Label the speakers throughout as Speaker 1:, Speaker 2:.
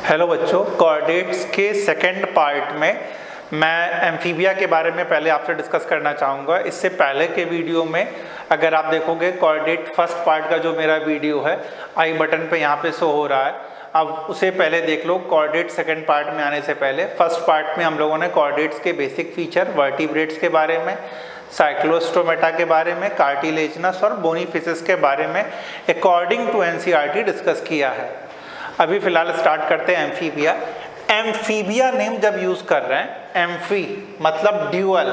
Speaker 1: Hello बच्चों, chordates के second part में मैं एम्फीबिया के बारे में पहले आपसे डिस्कस करना चाहूँगा। इससे पहले के वीडियो में अगर आप देखोगे कॉर्डेट फर्स्ट पार्ट का जो मेरा वीडियो है आई बटन पे यहाँ पे शो हो रहा है, अब उसे पहले देख लो। कॉर्डेट सेकंड पार्ट में आने से पहले फर्स्ट पार्ट में हम लोगों ने कॉर्डेट्स के बेसिक फीचर, वर्टिब्रेट्स के बारे में, साइक्लोस्टोमेटा के बारे में, कार्टिलेजिनस और बोनी फिशेस के बारे में अकॉर्डिंग टू एनसीईआरटी डिस्कस किया है। अभी फिलहाल स्टार्ट करते हैं एम्फीबिया। एम्फीबिया नेम जब यूज कर रहे हैं, एम्फी मतलब ड्यूअल,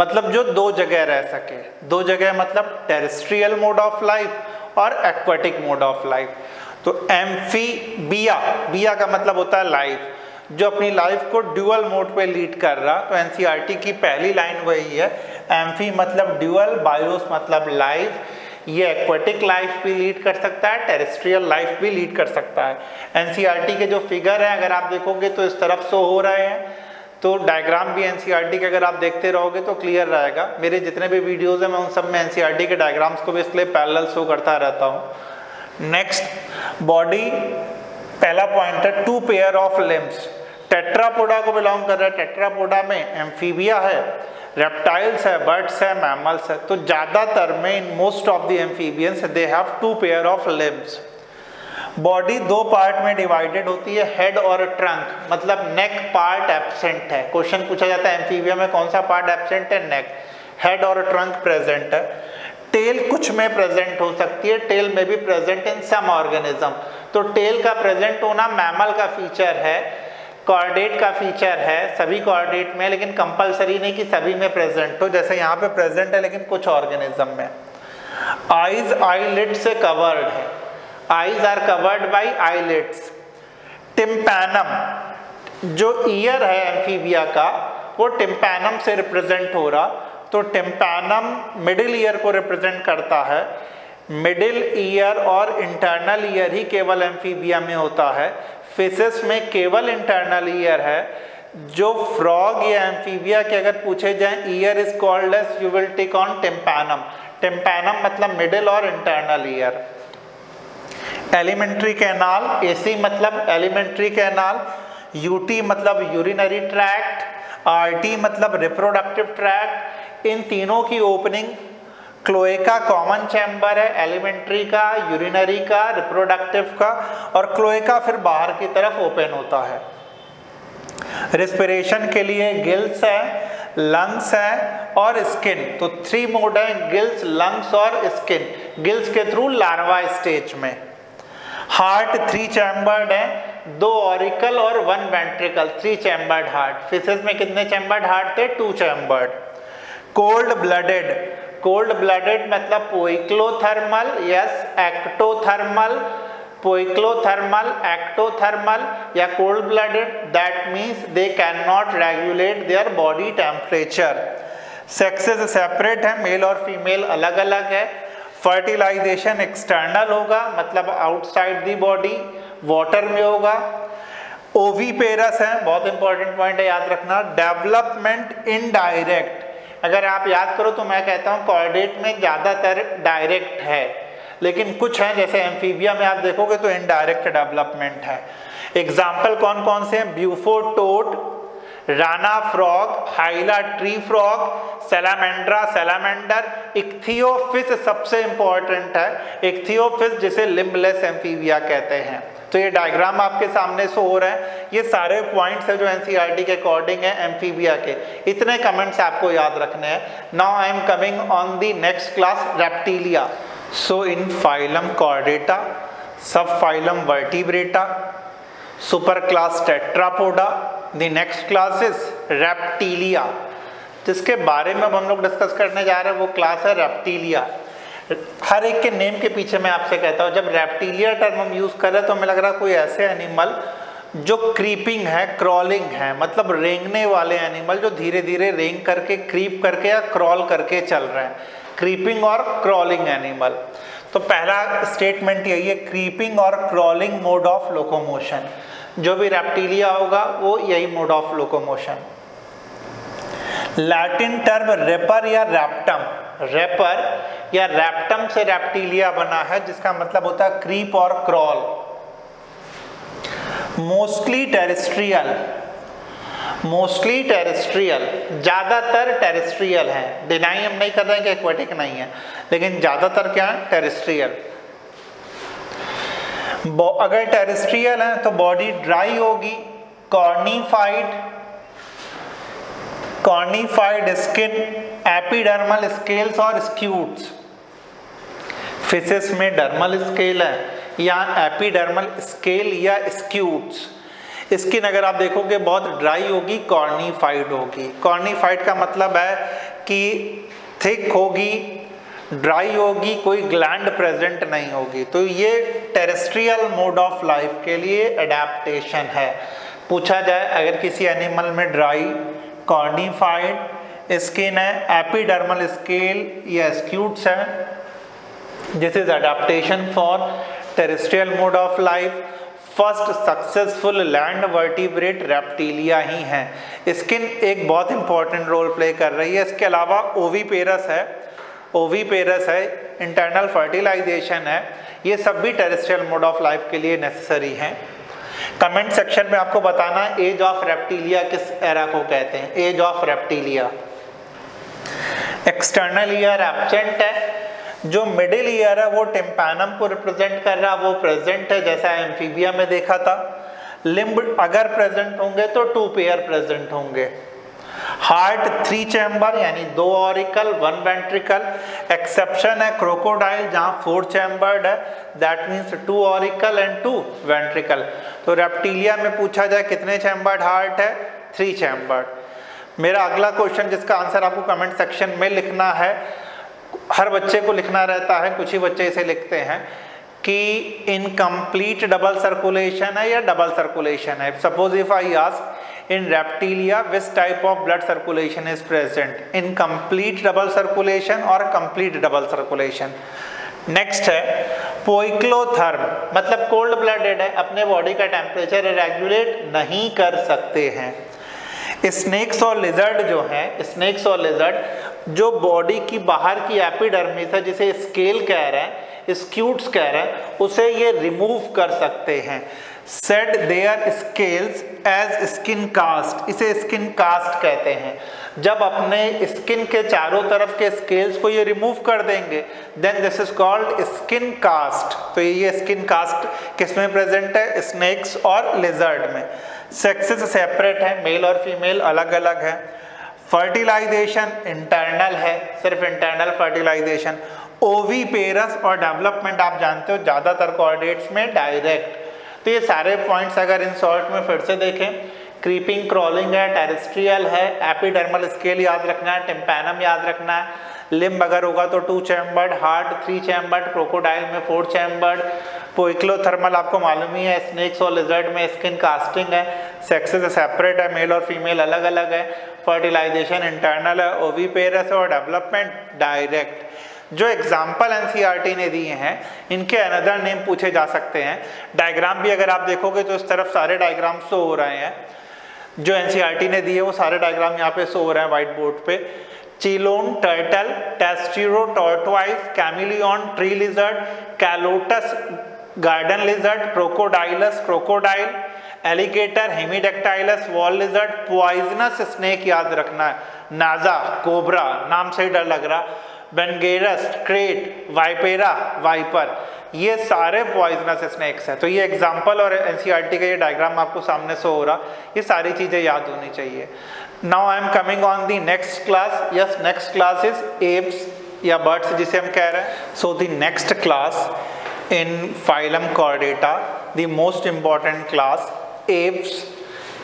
Speaker 1: मतलब जो दो जगह रह सके। दो जगह मतलब टेरेस्ट्रियल मोड ऑफ लाइफ और एक्वाटिक मोड ऑफ लाइफ। तो एम्फीबिया, बिया का मतलब होता है लाइफ, जो अपनी लाइफ को ड्यूअल मोड पे लीड कर रहा। तो एनसीईआरटी की पहली लाइन वही है, एम्फी मतलब ड्यूअल, बायोस मतलब लाइफ। ये एक्वाटिक लाइफ भी लीड कर सकता है, टेरेस्ट्रियल लाइफ भी लीड कर सकता है। एनसीईआरटी के जो फिगर हैं अगर आप देखोगे तो इस तरफ शो हो रहे हैं, तो डायग्राम भी एनसीईआरटी के अगर आप देखते रहोगे तो क्लियर रहेगा। मेरे जितने भी वीडियोस हैं मैं उन सब में एनसीईआरटी के डायग्राम्स को भी इसलिए पैरेलल शो करता रहता हूँ। नेक्स्ट, बॉडी, पहला पॉइंट है two pair of limbs. Tetrapoda को बिलोंग कर रहा है। टेट्रापोडा में एम्फीबिया है, रेप्टाइल्स है, बर्ड्स है, मैमल्स है। तो ज्यादातर में in most of the amphibians they have two pair of limbs. Body दो पार्ट में डिवाइडेड होती है, हेड और ट्रंक, मतलब नेक पार्ट एब्सेंट है। क्वेश्चन पूछा जाता है एम्फीबिया में कौन सा पार्ट एब्सेंट है? नेक। हेड और ट्रंक प्रेजेंट है। टेल कुछ में प्रेजेंट हो सकती है, टेल में भी प्रेजेंट इन सम ऑर्गेनिज्म। तो टेल का प्रेजेंट होना मैमल का फीचर है, कॉर्डेट का फीचर है, सभी कॉर्डेट में, लेकिन कंपलसरी नहीं कि सभी में प्रेजेंट हो। जैसे यहाँ पे प्रेजेंट है लेकिन कुछ ऑर्गेनिज्म में। आईज आईलिड से कवर्ड है, eyes are covered by eyelids. Tympanum, जो ईयर है एम्फीबिया का वो टिम्पैनम से रिप्रेजेंट हो रहा। तो टिम्पैनम मिडिल ईयर को रिप्रेजेंट करता है। मिडिल ईयर और इंटरनल ईयर ही केवल एम्फीबिया में होता है, फिशेस में केवल इंटरनल ईयर है। जो फ्रॉग या एम्फीबिया के अगर पूछे जाए ear is called as, you will take on tympanum. Tympanum मतलब मिडिल और internal ear. Alimentary canal, AC मतलब एलिमेंट्री कैनाल, यूटी मतलब यूरिनरी ट्रैक्ट, आरटी मतलब रिप्रोडक्टिव ट्रैक्ट। इन तीनों की ओपनिंग क्लोएका कॉमन चैम्बर है, एलिमेंट्री का, यूरिनरी का, रिप्रोडक्टिव का, और क्लोएका फिर बाहर की तरफ ओपन होता है। रेस्पिरेशन के लिए गिल्स है, लंग्स है और स्किन। तो थ्री मोड है, गिल्स, लंग्स और स्किन। गिल्स के थ्रू लार्वा स्टेज में। हार्ट थ्री चैम्बर्ड है, दो ऑरिकल और one ventricle, three chambered heart. Fishes में कितने चैम्बर्ड हार्ट थे? Two chambered. Cold blooded, cold blooded मतलब पोइक्लोथर्मल, यस, एक्टोथर्मल, पोइक्लोथर्मल, एक्टोथर्मल या cold blooded, that means they can not regulate their body temperature. Sexes separate है, male और फीमेल अलग अलग है। फर्टिलाइजेशन एक्सटर्नल होगा, मतलब आउटसाइड दी बॉडी, वाटर में होगा। ओवीपेरस है, बहुत इंपॉर्टेंट पॉइंट है, याद रखना। डेवलपमेंट इनडायरेक्ट, अगर आप याद करो तो मैं कहता हूँ कॉर्डेट में ज़्यादातर डायरेक्ट है, लेकिन कुछ है जैसे एम्फीबिया में आप देखोगे तो इनडायरेक्ट डेवलपमेंट है। एग्जाम्पल कौन कौन से हैं? ब्यूफोटोड, Rana frog, हाइला tree frog, Salamandra salamander. इक्थियोफिश सबसे इंपॉर्टेंट है, इक्थियोफिश जिसे लिम्बलेस एम्फीबिया कहते हैं। तो ये डायग्राम आपके सामने शो हो रहा है, ये सारे पॉइंट्स है जो एनसीईआरटी के अकॉर्डिंग है एम्फीबिया के। इतने कमेंट्स आपको याद रखने हैं। Now I am coming on the next class, Reptilia. So in phylum Chordata, sub phylum Vertebrata, super class Tetrapoda, the next class is Reptilia. जिसके बारे में अब हम लोग डिस्कस करने जा रहे हैं वो क्लास है रेप्टिलिया। हर एक के नेम के पीछे मैं आपसे कहता हूँ, जब रेप्टिलिया टर्म हम यूज कर रहे हैं तो हमें लग रहा है कोई ऐसे एनिमल जो क्रीपिंग है, क्रॉलिंग है, मतलब रेंगने वाले एनिमल जो धीरे धीरे रेंग करके, क्रीप करके या क्रॉल करके चल रहे हैं। क्रीपिंग और क्रॉलिंग एनिमल। तो पहला स्टेटमेंट यही है, क्रीपिंग और क्रॉलिंग मोड ऑफ लोकोमोशन। जो भी रेप्टिलिया होगा वो यही mode of locomotion. Latin term repere या रैप्टम, रेपर या रैप्टम से रेप्टिलिया बना है, जिसका मतलब होता है क्रीप और crawl. Mostly terrestrial, mostly terrestrial, ज़्यादातर टेरेस्ट्रियल है। डिनाई हम नहीं कर रहे हैं कि एक्वेटिक नहीं है, लेकिन ज़्यादातर क्या है, टेरेस्ट्रियल। अगर टेरेस्ट्रियल है तो बॉडी ड्राई होगी, cornified, cornified skin, epidermal scales और स्क्यूट्स। फिशेस में डर्मल स्केल है या एपिडर्मल स्केल या स्क्यूट्स। स्किन अगर आप देखोगे बहुत ड्राई होगी, कॉर्निफाइड होगी। कॉर्निफाइड का मतलब है कि थिक होगी, ड्राई होगी, कोई ग्लैंड प्रेजेंट नहीं होगी। तो ये टेरेस्ट्रियल मोड ऑफ लाइफ के लिए एडेप्टेशन है। पूछा जाए अगर किसी एनिमल में ड्राई, कॉर्निफाइड स्किन है, एपिडर्मल स्केल या स्क्यूट्स है, this is adaptation for terrestrial mode of life. First successful land vertebrate Reptilia ही हैं। स्किन एक बहुत इंपॉर्टेंट रोल प्ले कर रही है। इसके अलावा ओविपेरस है, ओविपेरस है, इंटरनल फर्टिलाइजेशन है, ये सब भी टेरेस्ट्रियल मोड ऑफ लाइफ के लिए नेसेसरी हैं। कमेंट सेक्शन में आपको बताना एज ऑफ रेप्टिलिया किस एरा को कहते हैं, age of Reptilia. External ear absent है, जो मिडिल ईयर है वो टिम्पैनम को रिप्रेजेंट कर रहा है, वो प्रेजेंट है जैसा एम्फीबिया में देखा था। लिम्ब अगर प्रेजेंट होंगे तो 2 पेयर प्रेजेंट होंगे। हार्ट 3 चैम्बर यानी 2 ऑरिकल 1 वेंट्रिकल। एक्सेप्शन है क्रोकोडाइल जहाँ 4 चैम्बर्ड है, that means 2 auricle and 2 ventricle. तो रेप्टिलिया में पूछा जाए कितने चैम्बर्ड हार्ट है, 3 चैम्बर्ड। मेरा अगला क्वेश्चन जिसका आंसर आपको कमेंट सेक्शन में लिखना है, हर बच्चे को लिखना रहता है, कुछ ही बच्चे इसे लिखते हैं कि इनकम्प्लीट डबल सर्कुलेशन है या डबल सर्कुलेशन है। Suppose if I ask in reptilia which type of blood circulation is present, incomplete double circulation और कंप्लीट डबल सर्कुलेशन। नेक्स्ट है पोइक्लोथर्म, मतलब कोल्ड ब्लडेड है, अपने बॉडी का टेम्परेचर रेगुलेट नहीं कर सकते हैं। स्नेक्स और लिजर्ड जो हैं, स्नेक्स और लिजर्ड जो बॉडी की बाहर की एपिडर्मिस है जिसे स्केल कह रहे हैं, स्क्यूट्स कह रहे हैं, उसे ये रिमूव कर सकते हैं। Shed their scales as skin cast, इसे स्किन कास्ट कहते हैं। जब अपने स्किन के चारों तरफ के स्केल्स को ये रिमूव कर देंगे then this is called skin cast. तो ये स्किन कास्ट किसमें प्रेजेंट है, स्नेक्स और लिजर्ड में। सेक्सेस सेपरेट है, मेल और फीमेल अलग अलग है। फर्टिलाइजेशन इंटरनल है, सिर्फ इंटरनल फर्टिलाइजेशन। ओवीपेरस और डेवलपमेंट आप जानते हो ज़्यादातर कोऑर्डिनेट्स में डायरेक्ट। तो ये सारे पॉइंट्स अगर इन शॉर्ट में फिर से देखें, क्रीपिंग क्रॉलिंग है, टेरेस्ट्रियल है, एपिडर्मल स्केल याद रखना है, टिम्पैनम याद रखना है। लिम्ब अगर होगा तो 2 चैम्बर्ड, हार्ट 3 चैम्बर्ड, क्रोकोडाइल में 4 चैम्बर्ड। पोइक्लोथर्मल आपको मालूम ही है, स्नेक्स और लिजर्ड में स्किन कास्टिंग है। सेक्सेस सेपरेट है, मेल और फीमेल अलग अलग है। फर्टिलाइजेशन इंटरनल है, ओवीपेरस और डेवलपमेंट डायरेक्ट। जो एग्जाम्पल एनसीईआरटी ने दिए हैं इनके अनदर नेम पूछे जा सकते हैं। डायग्राम भी अगर आप देखोगे तो इस तरफ सारे डायग्राम शो हो रहे हैं, जो एनसीईआरटी ने दिए वो सारे डायग्राम यहाँ पे शो हो रहे हैं व्हाइट बोर्ड पे। Chelone turtle, Testudo tortoise, Chamaeleon tree lizard, Calotes garden lizard, Crocodylus crocodile, alligator Hemidactylus wall lizard, poisonous snake याद रखना है, नाजा कोबरा, नाम से ही डर लग रहा, बेंगेरस क्रेट, वाइपेरा वाइपर, ये सारे पॉइजनस स्नेक्स हैं। तो ये एग्जाम्पल और एनसीईआरटी का ये डायग्राम आपको सामने शो हो रहा, ये सारी चीज़ें याद होनी चाहिए। Now I am coming on the next class. Yes, next class is Aves या बर्ड्स जिसे हम कह रहे हैं। So the next class in phylum Chordata, the most important class Aves,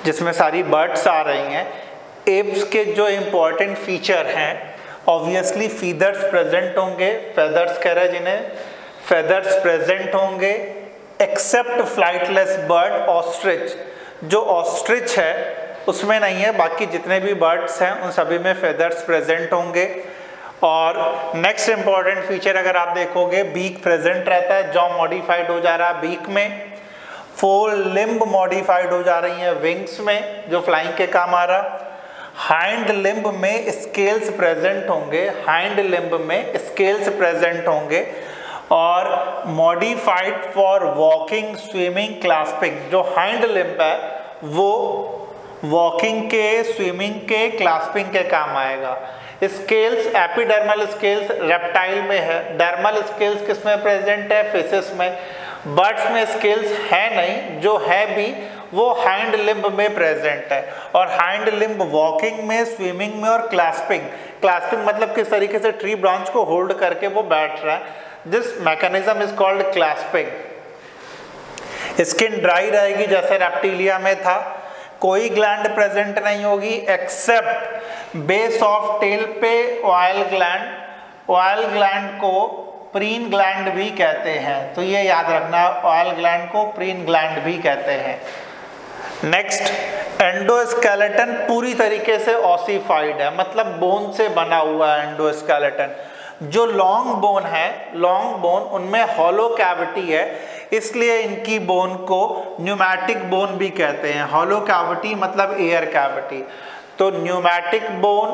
Speaker 1: जिसमें सारी बर्ड्स आ रही हैं। एव्स के जो इम्पॉर्टेंट फीचर हैं, ऑब्वियसली फीदर्स प्रेजेंट होंगे, फेदर्स कह रहे हैं जिन्हें, फेदर्स प्रेजेंट होंगे एक्सेप्ट फ्लाइटलेस बर्ड ऑस्ट्रिच। जो ऑस्ट्रिच है उसमें नहीं है, बाकी जितने भी बर्ड्स हैं उन सभी में फेदर्स प्रेजेंट होंगे। और नेक्स्ट इंपॉर्टेंट फीचर अगर आप देखोगे, बीक प्रेजेंट रहता है, जॉ मॉडिफाइड हो जा रहा है बीक में, 4 लिम्ब मॉडिफाइड हो जा रही हैं विंग्स में जो फ्लाइंग के काम आ रहा। हाइंड लिम्ब में स्केल्स प्रेजेंट होंगे, हाइंड लिम्ब में स्केल्स प्रेजेंट होंगे। और modified for walking, swimming, clasping. जो हाइंड लिम्ब है वो वॉकिंग के, स्विमिंग के, क्लास्पिंग के काम आएगा। स्केल्स, एपिडर्मल स्केल्स रेप्टाइल में है, डर्मल स्केल्स किस में प्रेजेंट है, फिशेस में। बर्ड्स में स्केल्स है नहीं, जो है भी वो हाइंड लिम्ब में प्रेजेंट है। और हाइंड लिम्ब वॉकिंग में, स्विमिंग में और क्लास्पिंग। क्लास्पिंग मतलब किस तरीके से ट्री ब्रांच को होल्ड करके वो बैठ रहा है, this mechanism is called clasping. Skin dry रहेगी जैसे रेप्टिलिया में था, कोई ग्लैंड प्रेजेंट नहीं होगी एक्सेप्ट बेस ऑफ टेल पे ऑयल ग्लैंड। ऑयल ग्लैंड को प्रीन ग्लैंड भी कहते हैं, तो ये याद रखना, ऑयल ग्लैंड को प्रीन ग्लैंड भी कहते हैं। नेक्स्ट, एंडोस्केलेटन पूरी तरीके से ऑसिफाइड है, मतलब बोन से बना हुआ है एंडोस्केलेटन। जो लॉन्ग बोन है, लॉन्ग बोन उनमें हॉलो कैविटी है, इसलिए इनकी बोन को न्यूमैटिक बोन भी कहते हैं। हॉलो कैविटी मतलब एयर कैविटी। तो न्यूमैटिक बोन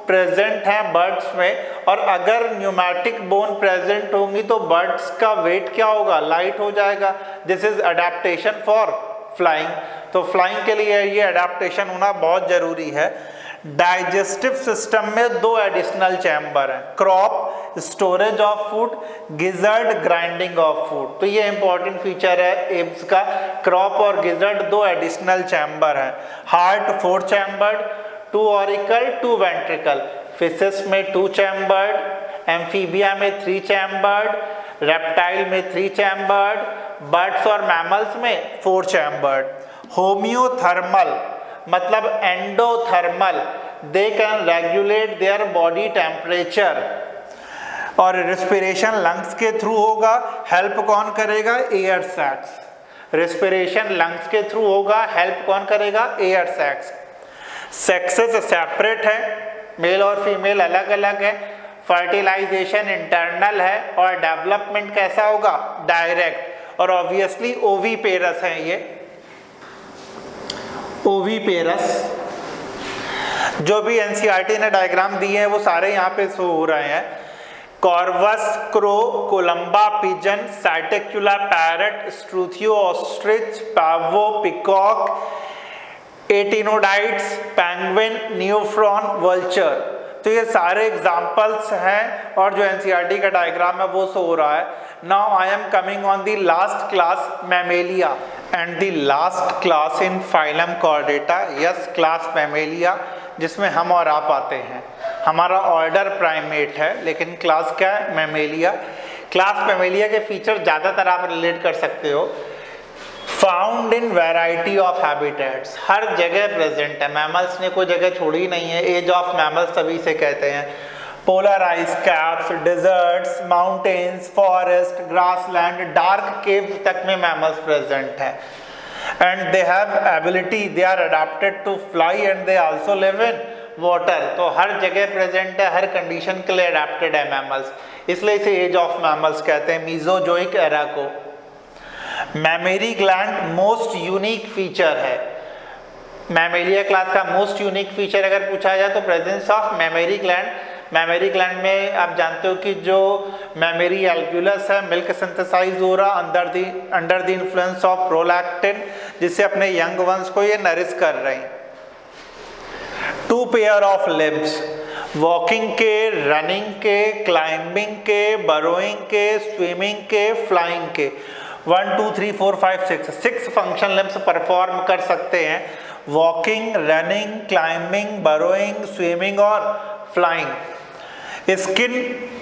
Speaker 1: प्रेजेंट है बर्ड्स में, और अगर न्यूमैटिक बोन प्रेजेंट होंगी तो बर्ड्स का वेट क्या होगा, लाइट हो जाएगा। This is adaptation for flying. तो फ्लाइंग के लिए ये अडेप्टेशन होना बहुत जरूरी है। डाइजेस्टिव सिस्टम में दो एडिशनल चैम्बर हैं, crop storage of food, gizzard grinding of food. तो ये इंपॉर्टेंट फीचर है एब्स का, क्रॉप और गिजर्ड दो एडिशनल चैम्बर हैं। Heart 4 chambered, 2 auricle 2 ventricle. Fishes में 2 चैम्बर्ड, एम्फीबिया में 3 चैम्बर्ड, रेप्टाइल में 3 चैम्बर्ड, बर्ड्स और मैमल्स में 4 चैम्बर्ड। होम्योथर्मल मतलब endothermal, they can regulate their body temperature. और रिस्पिरेशन लंग्स के थ्रू होगा, हेल्प कौन करेगा, एयर सैक्स। रिस्पिरेशन लंग्स के थ्रू होगा, हेल्प कौन करेगा, एयर सैक्स। सेक्सेस सेपरेट है, मेल और फीमेल अलग अलग है। फर्टिलाइजेशन इंटरनल है, और डेवलपमेंट कैसा होगा, डायरेक्ट। और ऑब्वियसली ओवीपेरस है ये, ओवीपेरस। जो भी एनसीईआरटी ने डायग्राम दिए हैं वो सारे यहाँ पे शो हो रहे हैं। Corvus, crow, Columba pigeon, Psittacula parrot, Struthio ostrich, Pavo peacock, Aptenodytes, penguin, Neophron, vulture. तो ये सारे एग्जाम्पल्स हैं, और जो एनसीईआरटी का डायग्राम है वो शो हो रहा है। Now I am coming on the last class, Mammalia, and the last class in phylum Chordata, yes class Mammalia, जिसमें हम और आप आते हैं। हमारा ऑर्डर प्राइमेट है, लेकिन क्लास क्या है, मैमेलिया। क्लास मैमेलिया के फीचर ज़्यादातर आप रिलेट कर सकते हो। Found in variety of habitats, हर जगह प्रेजेंट है, मैमल्स ने कोई जगह छोड़ी नहीं है। एज ऑफ मैमल्स तभी से कहते हैं। Polar ice caps, deserts, mountains, forest, grassland, dark caves तक में मैमल्स प्रेजेंट हैं। And they have ability, they are adapted to fly, and they also live in water. तो हर जगह प्रेजेंट है, हर कंडीशन के लिए अडेप्टेड है मैमल्स, इसलिए इसे एज ऑफ मैमल्स कहते हैं, मीजोजोइक एरा को। मैमेरी ग्लैंड मोस्ट यूनिक फीचर है। मैमेलिया क्लास का मोस्ट यूनिक फीचर अगर पूछा जाए तो प्रेजेंस ऑफ मैमेरी ग्लैंड। मैमेरी ग्लैंड में आप जानते हो कि जो मैमेरी एल्व्यूलस है, मिल्क सिंथेसाइज हो रहा under the influence of prolactin, जिससे अपने यंग वंस को ये नरिश कर रहे हैं। 2 पेयर ऑफ लिम्स, वॉकिंग के, रनिंग के, क्लाइंबिंग के, बरोइंग के, स्विमिंग के, फ्लाइंग के। 1 2 3 4 5 6 फंक्शन लिम्स परफॉर्म कर सकते हैं। Walking, running, climbing, burrowing, swimming और फ्लाइंग। स्किन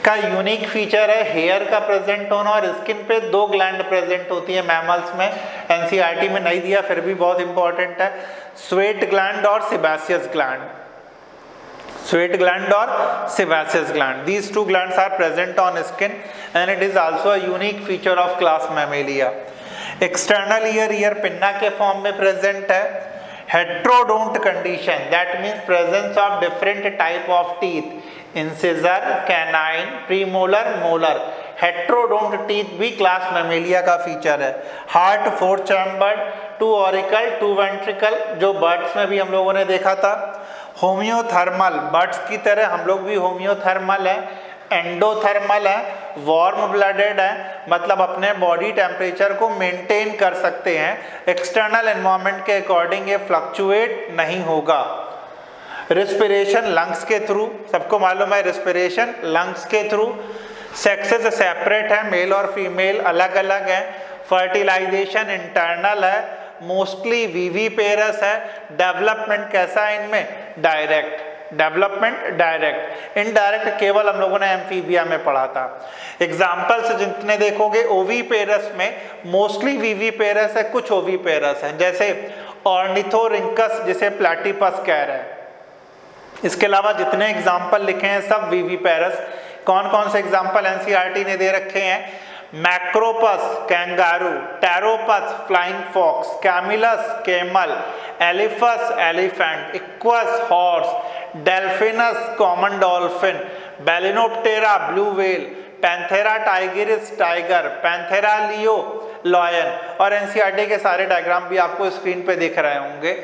Speaker 1: का यूनिक फीचर है हेयर का प्रेजेंट होना, और स्किन पे 2 ग्लैंड प्रेजेंट होती है मैमल्स में। एनसीईआरटी में नहीं दिया, फिर भी बहुत इंपॉर्टेंट है। स्वेट ग्लैंड और सेबासियस ग्लैंड, स्वेट ग्लैंड और sebaceous gland, these 2 glands are present on skin and it is also a unique feature of class Mammalia. External ear pinna के फॉर्म में प्रेजेंट है। Heterodont condition, that means presence of different type of teeth, incisor, canine, premolar, molar. Heterodont teeth भी class Mammalia का feature है। Heart 4 chambered, 2 auricle 2 ventricle, जो birds में भी हम लोगों ने देखा था। होम्योथर्मल, बर्ड्स की तरह हम लोग भी होम्योथर्मल है। एंडोथर्मल है, वार्म ब्लडेड है, मतलब अपने बॉडी टेम्परेचर को मेंटेन कर सकते हैं, एक्सटर्नल एनवायरनमेंट के अकॉर्डिंग ये फ्लक्चुएट नहीं होगा। रिस्पिरेशन लंग्स के थ्रू, सबको मालूम है रिस्पिरेशन लंग्स के थ्रू। सेक्सेस सेपरेट है, मेल और फीमेल अलग अलग है। फर्टिलाइजेशन इंटरनल है, मोस्टली विविपेरस है। डेवलपमेंट कैसा है इनमें? डायरेक्ट। डेवलपमेंट डायरेक्ट, इनडायरेक्ट केवल हम लोगों ने एम्फीबिया में पढ़ा था। एग्जाम्पल्स जितने देखोगे ओवीपेरस में मोस्टली विविपेरस है, कुछ ओवीपेरस है, जैसे ऑर्निथोरिंकस जिसे प्लैटिपस कह रहे हैं। इसके अलावा जितने एग्जाम्पल लिखे हैं सब विविपेरस। कौन कौन से एग्जाम्पल एनसीईआरटी ने दे रखे हैं? Macropus kangaroo, Pteropus flying fox, Camelus camel, Elephas elephant, Equus horse, Delphinus common dolphin, Balaenoptera blue whale, Panthera tigris tiger, Panthera leo lion. और एनसीईआरटी के सारे डायग्राम भी आपको स्क्रीन पे दिख रहे होंगे।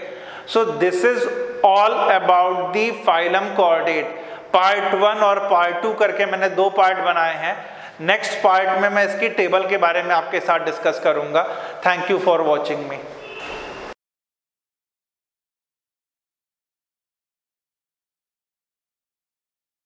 Speaker 1: So this is all about the phylum chordate. Part 1 और पार्ट 2 करके मैंने 2 पार्ट बनाए हैं। नेक्स्ट पार्ट में मैं इसकी टेबल के बारे में आपके साथ डिस्कस करूंगा। Thank you for watching me.